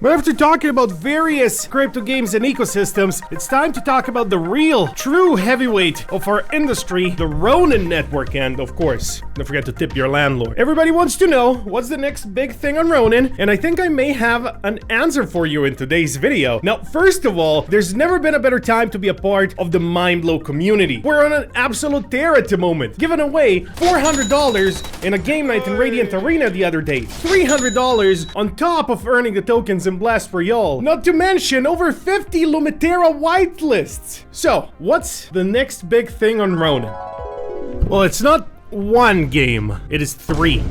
But after talking about various crypto games and ecosystems, it's time to talk about the real, true heavyweight of our industry, the Ronin Network, and of course, don't forget to tip your landlord. Everybody wants to know what's the next big thing on Ronin, and I think I may have an answer for you in today's video. Now, first of all, there's never been a better time to be a part of the Mindblow community. We're on an absolute tear at the moment, giving away $400 in a game night in Radiant Arena the other day, $300 on top of earning the tokens in Blast Royale, not to mention over 50 Lumitera whitelists. So, what's the next big thing on Ronin? Well, it's not one game, it is 3.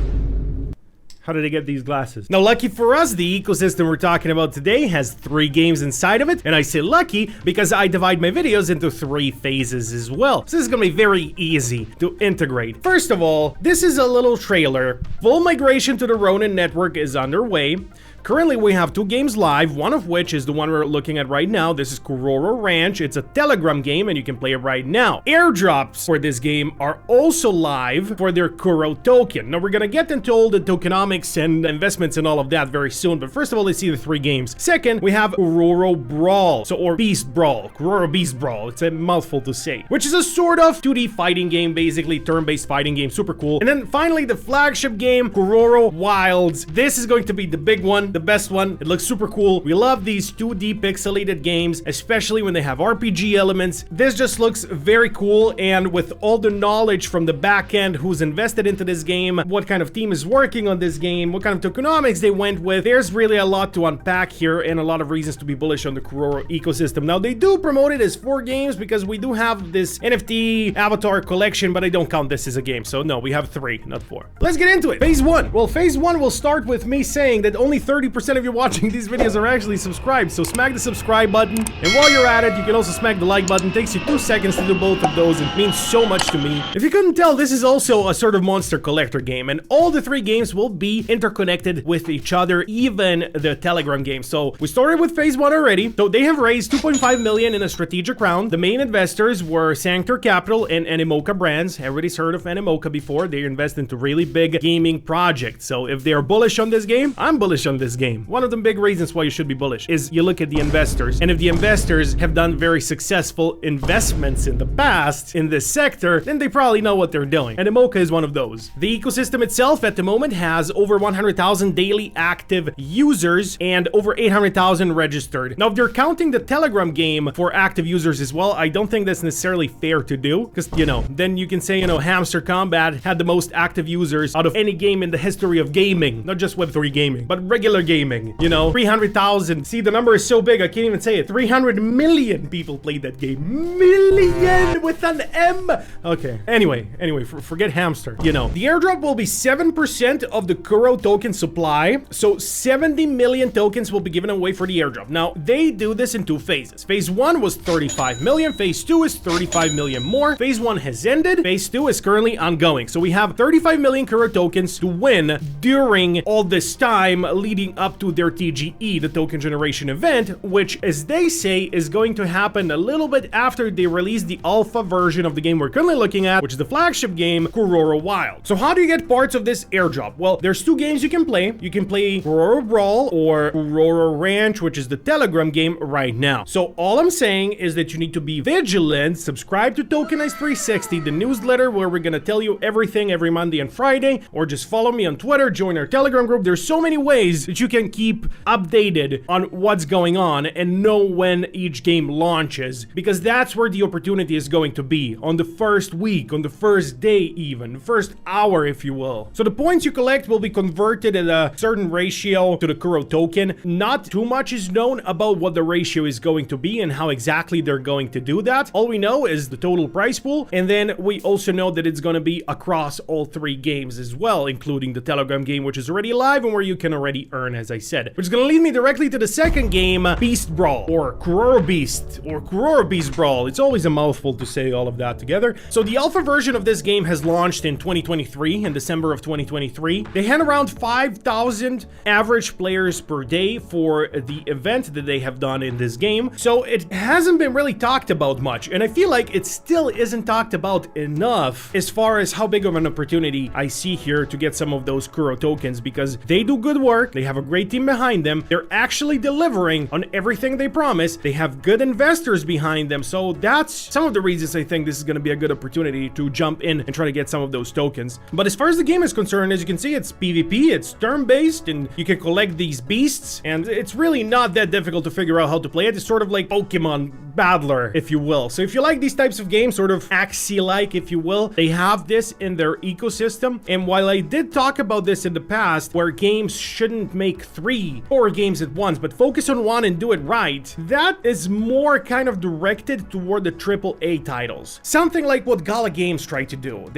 How did I get these glasses? Now, lucky for us, the ecosystem we're talking about today has 3 games inside of it, and I say lucky because I divide my videos into 3 phases as well. So this is gonna be very easy to integrate. First of all, this is a little trailer. Full migration to the Ronin Network is underway. Currently, we have 2 games live, one of which is the one we're looking at right now. This is Kororo Ranch. It's a Telegram game, and you can play it right now. Airdrops for this game are also live for their Kuro token. Now, we're gonna get into all the tokenomics and investments and all of that very soon, but first of all, let's see the 3 games. Second, we have Kororo Brawl, or Beast Brawl. Kororo Beast Brawl. It's a mouthful to say. Which is a sort of 2D fighting game, basically, turn-based fighting game, super cool. And then finally, the flagship game, Kororo Wilds. This is going to be the big one. The best one. It looks super cool. We love these 2D pixelated games, especially when they have RPG elements. This just looks very cool, and with all the knowledge from the back end, who's invested into this game, what kind of team is working on this game, what kind of tokenomics they went with, there's really a lot to unpack here and a lot of reasons to be bullish on the Kororo ecosystem. Now, they do promote it as 4 games because we do have this NFT avatar collection, but I don't count this as a game. So no, we have 3, not 4. Let's get into it. Phase 1. Well, phase 1 will start with me saying that only 30% of you watching these videos are actually subscribed, so smack the subscribe button, and while you're at it, you can also smack the like button. It takes you 2 seconds to do both of those. It means so much to me. If you couldn't tell, this is also a sort of monster collector game, and all the 3 games will be interconnected with each other, even the Telegram game. So we started with phase 1 already. So they have raised 2.5 million in a strategic round. The main investors were Sanctor Capital and Animoca Brands. Everybody's heard of Animoca before. They invest into really big gaming projects. So if they're bullish on this game, I'm bullish on this game. One of the big reasons why you should be bullish is you look at the investors, and if the investors have done very successful investments in the past in this sector, then they probably know what they're doing, and Animoca is one of those. The ecosystem itself at the moment has over 100,000 daily active users and over 800,000 registered. Now, if they're counting the Telegram game for active users as well, I don't think that's necessarily fair to do, because, you know, then you can say, you know, Hamster Combat had the most active users out of any game in the history of gaming, not just Web3 gaming, but regular gaming. You know, 300,000. See, the number is so big, I can't even say it. 300 million people played that game. Million with an M. Okay. Anyway, forget Hamster. You know, the airdrop will be 7% of the Kuro token supply. So 70 million tokens will be given away for the airdrop. Now, they do this in 2 phases. Phase 1 was 35 million. Phase 2 is 35 million more. Phase 1 has ended. Phase 2 is currently ongoing. So we have 35 million Kuro tokens to win during all this time leading up to their TGE, the token generation event, which, as they say, is going to happen a little bit after they release the alpha version of the game we're currently looking at, which is the flagship game, Kororo Wild. So how do you get parts of this airdrop? Well, there's 2 games you can play. You can play Kororo Brawl or Kororo Ranch, which is the Telegram game right now. So all I'm saying is that you need to be vigilant, subscribe to Tokenize 360, the newsletter where we're gonna tell you everything every Monday and Friday, or just follow me on Twitter, join our Telegram group. There's so many ways that you can keep updated on what's going on and know when each game launches, because that's where the opportunity is going to be, on the first week, on the first day even, first hour if you will. So the points you collect will be converted at a certain ratio to the Kuro token. Not too much is known about what the ratio is going to be and how exactly they're going to do that. All we know is the total prize pool, and then we also know that it's going to be across all 3 games as well, including the Telegram game, which is already live and where you can already earn, as I said. Which is going to lead me directly to the second game, Beast Brawl, or Kororo Beast, or Kororo Beast Brawl. It's always a mouthful to say all of that together. So the alpha version of this game has launched in 2023, in December of 2023. They had around 5,000 average players per day for the event that they have done in this game. So it hasn't been really talked about much, and I feel like it still isn't talked about enough as far as how big of an opportunity I see here to get some of those Kuro tokens, because they do good work. They have a great team behind them. They're actually delivering on everything they promise. They have good investors behind them. So that's some of the reasons I think this is going to be a good opportunity to jump in and try to get some of those tokens. But as far as the game is concerned, as you can see, it's PvP, it's turn-based, and you can collect these beasts, and it's really not that difficult to figure out how to play it. It's sort of like Pokemon Battler, if you will. So if you like these types of games, sort of Axie-like, if you will, they have this in their ecosystem. And while I did talk about this in the past, where games shouldn't make 3 or games at once, but focus on one and do it right, that is more kind of directed toward the AAA titles. Something like what Gala Games tried to do.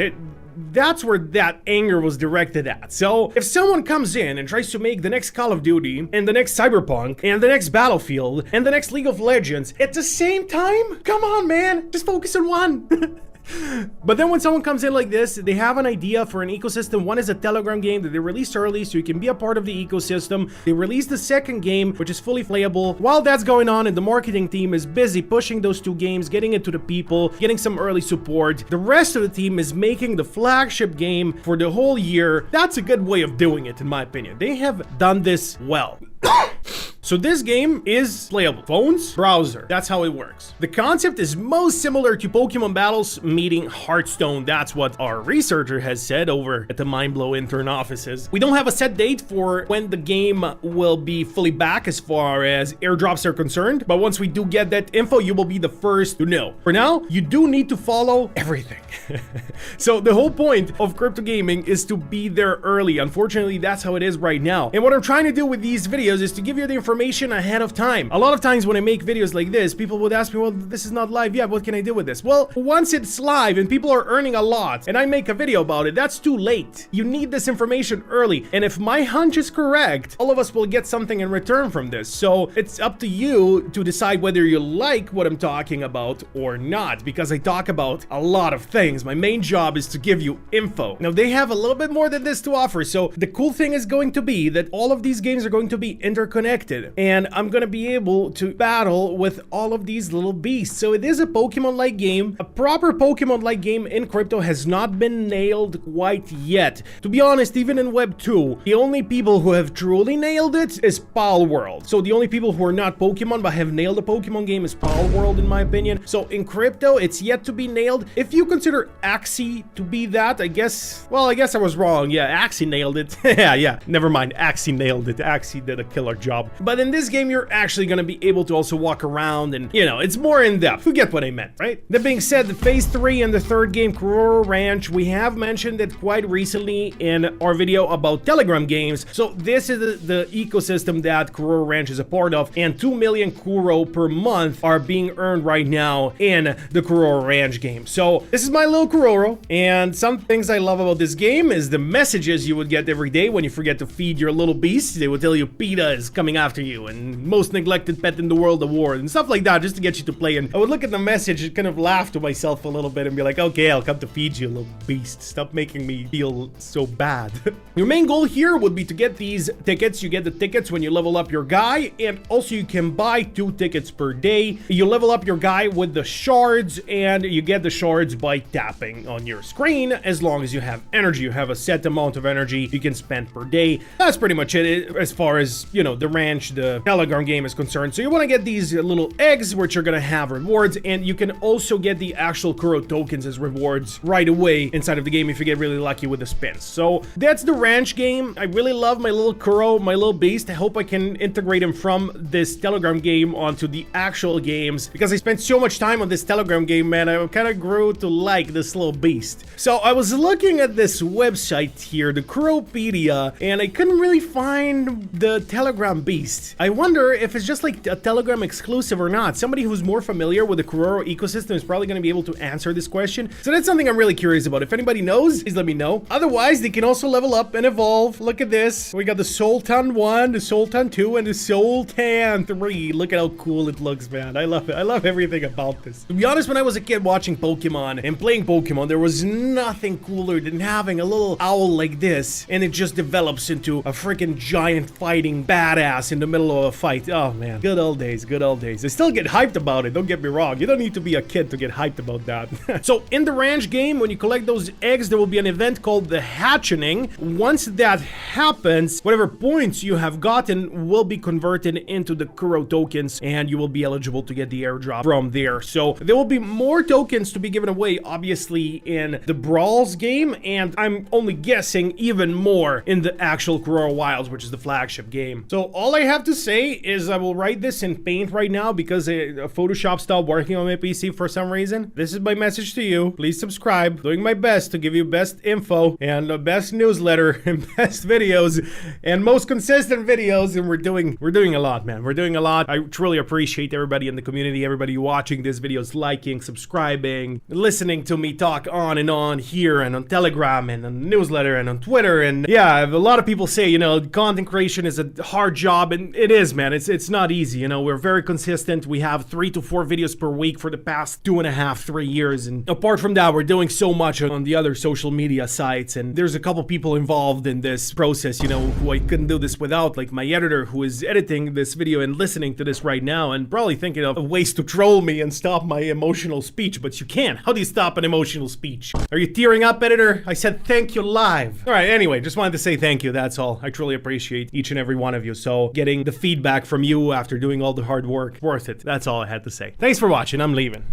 That's where that anger was directed at. So if someone comes in and tries to make the next Call of Duty and the next Cyberpunk and the next Battlefield and the next League of Legends at the same time, come on, man, just focus on one. But then when someone comes in like this, they have an idea for an ecosystem. One is a Telegram game that they released early so you can be a part of the ecosystem. They released the second game, which is fully playable. While that's going on and the marketing team is busy pushing those 2 games, getting it to the people, getting some early support, the rest of the team is making the flagship game for the whole year. That's a good way of doing it, in my opinion. They have done this well. So this game is playable. Phones, browser. That's how it works. The concept is most similar to Pokemon Battles meeting Hearthstone. That's what our researcher has said over at the Mindblow intern offices. We don't have a set date for when the game will be fully back as far as airdrops are concerned, but once we do get that info, you will be the first to know. For now, you do need to follow everything. So the whole point of crypto gaming is to be there early. Unfortunately, that's how it is right now. And what I'm trying to do with these videos is to give you the information ahead of time. A lot of times when I make videos like this, people would ask me, well, this is not live yet, what can I do with this? Well, once it's live and people are earning a lot and I make a video about it, that's too late. You need this information early. And if my hunch is correct, all of us will get something in return from this. So it's up to you to decide whether you like what I'm talking about or not, because I talk about a lot of things. My main job is to give you info. Now, they have a little bit more than this to offer. So the cool thing is going to be that all of these games are going to be interconnected, and I'm gonna be able to battle with all of these little beasts. So it is a Pokemon-like game. A proper Pokemon-like game in crypto has not been nailed quite yet. To be honest, even in Web 2, the only people who have truly nailed it is Palworld. So the only people who are not Pokemon but have nailed a Pokemon game is Palworld, in my opinion. So in crypto, it's yet to be nailed. If you consider Axie to be that, I guess I was wrong. Yeah, Axie nailed it. yeah, never mind. Axie nailed it. Axie did a killer job. But in this game, you're actually going to be able to also walk around and, you know, it's more in depth. You get what I meant, right? That being said, the phase 3 and the third game, Kuroro Ranch, we have mentioned it quite recently in our video about Telegram games. So this is the ecosystem that Kuroro Ranch is a part of, and 2 million Kuro per month are being earned right now in the Kuroro Ranch game. So this is my little Kuroro, and some things I love about this game is the messages you would get every day when you forget to feed your little beast. They would tell you PETA is coming after you and most neglected pet in the world award and stuff like that, just to get you to play. And I would look at the message and kind of laugh to myself a little bit and be like, okay, I'll come to feed you, little beast. Stop making me feel so bad. Your main goal here would be to get these tickets. You get the tickets when you level up your guy, and also you can buy 2 tickets per day. You level up your guy with the shards, and you get the shards by tapping on your screen. As long as you have energy, you have a set amount of energy you can spend per day. That's pretty much it as far as, you know, the ranch, the Telegram game is concerned. So you want to get these little eggs, which are going to have rewards, and you can also get the actual Kuro tokens as rewards right away inside of the game if you get really lucky with the spins. So that's the ranch game. I really love my little Kuro, my little beast. I hope I can integrate him from this Telegram game onto the actual games, because I spent so much time on this Telegram game, man. I kind of grew to like this little beast. So I was looking at this website here, the Kuropedia, and I couldn't really find the Telegram beast. I wonder if it's just like a Telegram exclusive or not. Somebody who's more familiar with the Kuroro ecosystem is probably going to be able to answer this question. So that's something I'm really curious about. If anybody knows, please let me know. Otherwise, they can also level up and evolve. Look at this. We got the Sultan 1, the Sultan 2, and the Sultan 3. Look at how cool it looks, man. I love it. I love everything about this. To be honest, when I was a kid watching Pokemon and playing Pokemon, there was nothing cooler than having a little owl like this, and it just develops into a freaking giant fighting badass in the middle of a fight. Oh man, good old days, good old days. I still get hyped about it, don't get me wrong. You don't need to be a kid to get hyped about that. So in the ranch game, when you collect those eggs, there will be an event called the hatchening. Once that happens, whatever points you have gotten will be converted into the Kuro tokens, and you will be eligible to get the airdrop from there. So there will be more tokens to be given away, obviously, in the Brawls game, and I'm only guessing even more in the actual Kurora Wilds, which is the flagship game. So all I have to say is I will write this in Paint right now because Photoshop stopped working on my PC for some reason. This is my message to you. Please subscribe. Doing my best to give you best info and the best newsletter and best videos and most consistent videos, and we're doing a lot, man. We're doing a lot. I truly appreciate everybody in the community, everybody watching these videos, liking, subscribing, listening to me talk on and on here and on Telegram and on the newsletter and on Twitter. And yeah, a lot of people say, you know, content creation is a hard job, and it is, man. It's not easy. You know, we're very consistent. We have 3 to 4 videos per week for the past 2.5, 3 years. And apart from that, we're doing so much on the other social media sites. And there's a couple people involved in this process, you know, who I couldn't do this without, like my editor who is editing this video and listening to this right now and probably thinking of ways to troll me and stop my emotional speech, but you can't. How do you stop an emotional speech? Are you tearing up, editor? I said thank you live. All right, anyway, just wanted to say thank you. That's all. I truly appreciate each and every one of you. So getting the feedback from you after doing all the hard work, worth it. That's all I had to say. Thanks for watching. I'm leaving.